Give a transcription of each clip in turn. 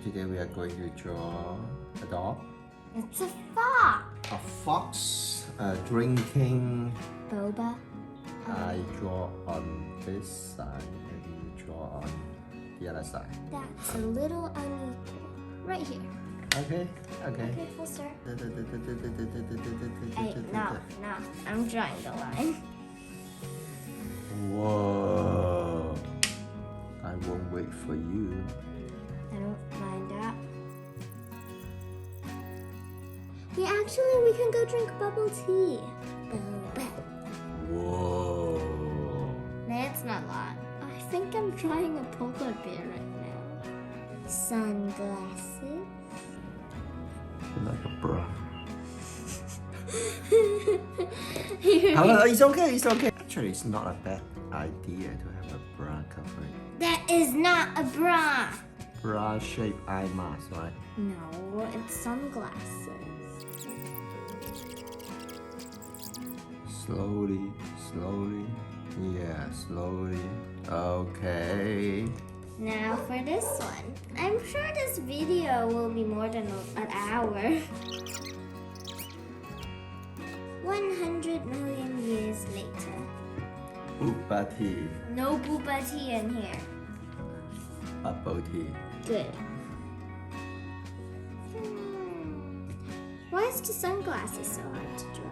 Today we are going to draw a dog. It's a fox. A fox drinking. Boba. I draw on this side and you draw on the other side. That's a little unequal. Right here. Okay. Okay, we'll start. Hey, no. I'm drawing the line. Whoa. I won't wait for you. I don't mind that. We can go drink bubble tea. Boba. Whoa. That's not a lot. I think I'm drawing a polar bear right now. Sunglasses. Like a bra. It's okay. Actually, it's not a bad idea to have a bra covering. That is not a bra. Bra-shaped eye mask, right? No, it's sunglasses. Slowly. Yeah, slowly. Okay. Now for this one. I'm sure this video will be more than an hour. 100 million years later. Booba tea. No booba tea in here. Bubble tea. Good. Why is the sunglasses so hard to draw?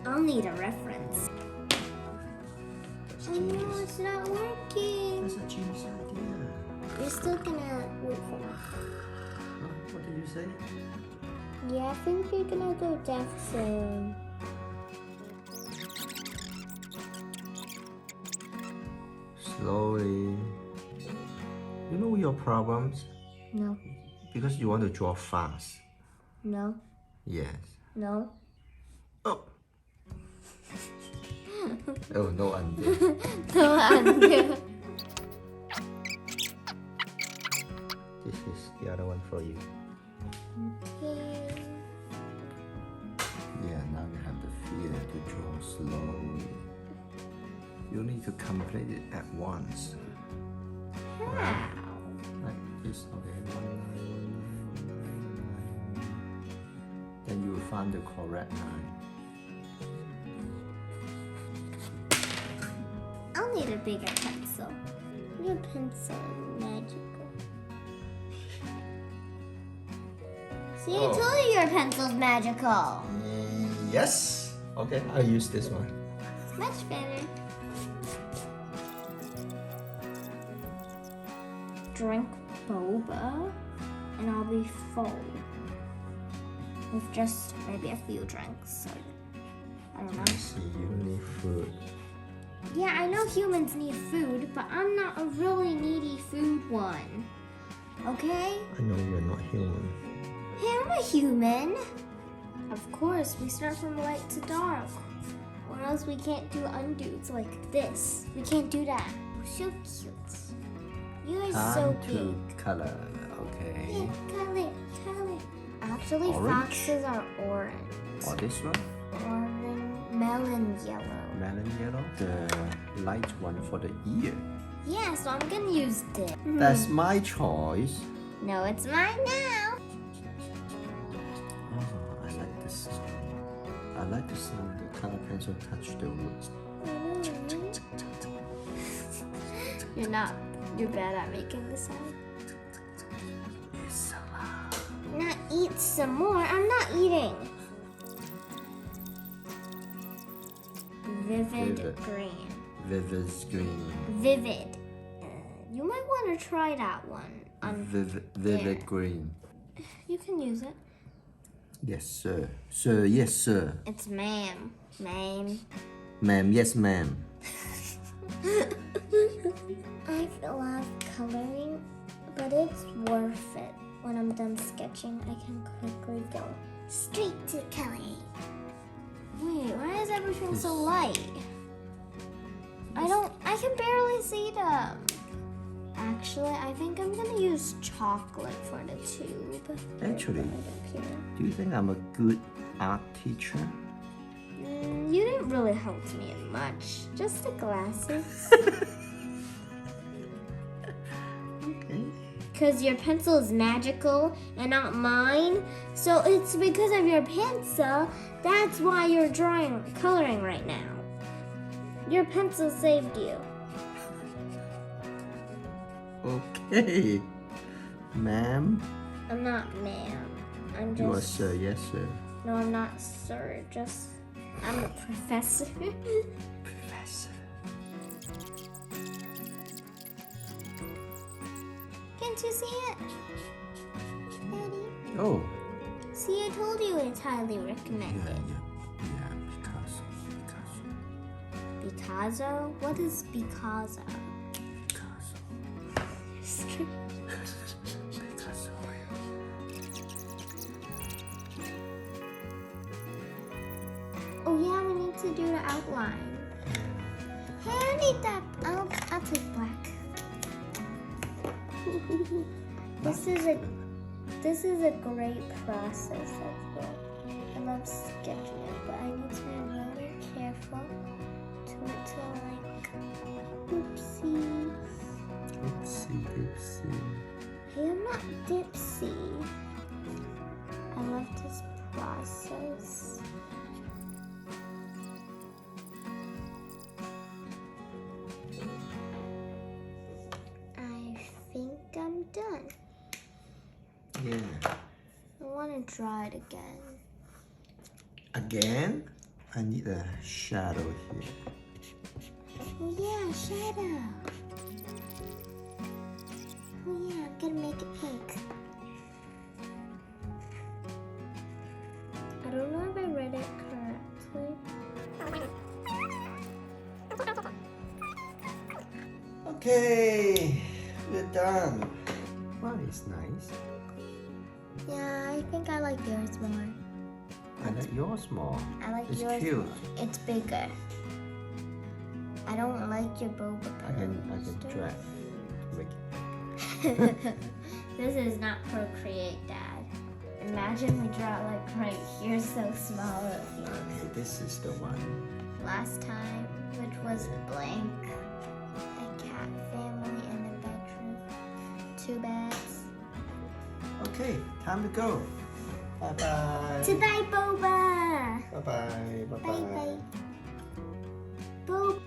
I'll need a reference. Oh no, it's not working. That's a genius idea. You're still gonna wait for me. What did you say? Yeah, I think you're gonna go deaf soon. Slowly. You know your problems? No. Because you want to draw fast. No. Yes. No. Oh. Oh, no undo. No undo. This is the other one for you. Okay. Yeah, now you have the feeling to draw slowly. You need to complete it at once. How? Like this, okay. One line. Then you will find the correct line. I'll need a bigger pencil. Your pencil is magical. See, I told you your pencil's magical. Yes. Okay, I'll use this one. Much better. Drink boba, and I'll be full. With just maybe a few drinks. So, I don't know. I see, you need food. Yeah, I know humans need food, but I'm not a really needy food one. Okay? I know you're not human. Hey, I'm a human. Of course, we start from light to dark. Or else we can't do undos like this. We can't do that. So cute. You are so Time cute. to color, okay. Yeah, color. Actually, Orange? foxes are orange. Or this one, Orange, melon yellow. melon yellow. The light one for the ear. Yeah, so I'm gonna use this. That's my choice. No, it's mine now. Oh, I like the sound. I like the sound the color pencil touch the wood. You're not. You're bad at making the sound. It's so loud. Not eat some more. I'm not eating. Vivid green. Vivid green. Vivid. You might want to try that one. Vivid there. green. You can use it. Yes, sir. Sir, yes, sir. It's ma'am. Ma'am. Ma'am, yes, ma'am. I love coloring, but it's worth it. When I'm done sketching, I can quickly go straight to coloring. Wait, why is everything so light? I can barely see them. Actually, I think I'm gonna use chocolate for the tube. Actually, Right up here. do you think I'm a good art teacher? You didn't really help me in much. Just the glasses. Okay. because your pencil is magical and not mine. So it's because of your pencil. That's why you're coloring right now. Your pencil saved you. Okay, ma'am. I'm not ma'am. I'm just... You are sir, yes sir. No, I'm not sir. I'm a professor. Professor. Can't you see it? Daddy? Oh. See, I told you it's highly recommended. Yeah, Picasso. Picasso? What is Picasso? Picasso. Oh yeah, we need to do the outline. Hey, I need that. I'll take black. This is a great process. That's good. I love sketching it, but I need to be really careful to like oopsies. Oopsie doopsie. Hey, I'm not dipsy. I love this process. I think I'm done. Yeah. I want to draw it again. Again? I need a shadow here. Oh yeah, shadow. Oh yeah, I'm gonna make it pink. I don't know if I read it correctly. Okay, we're done. Well, it's nice. Yeah, I think I like yours more. I like yours more. I like It's yours cute. more. It's bigger. I don't like your boba I can poster. drag. Make it. This is not Procreate, Dad. Imagine we draw like right here, so small of you. Okay, this is the one. Last time, which was blank. A cat family in the bedroom. 2 beds. Okay, time to go. Bye bye. Today, Boba. Bye bye. Bye Bye bye. bye. Boba.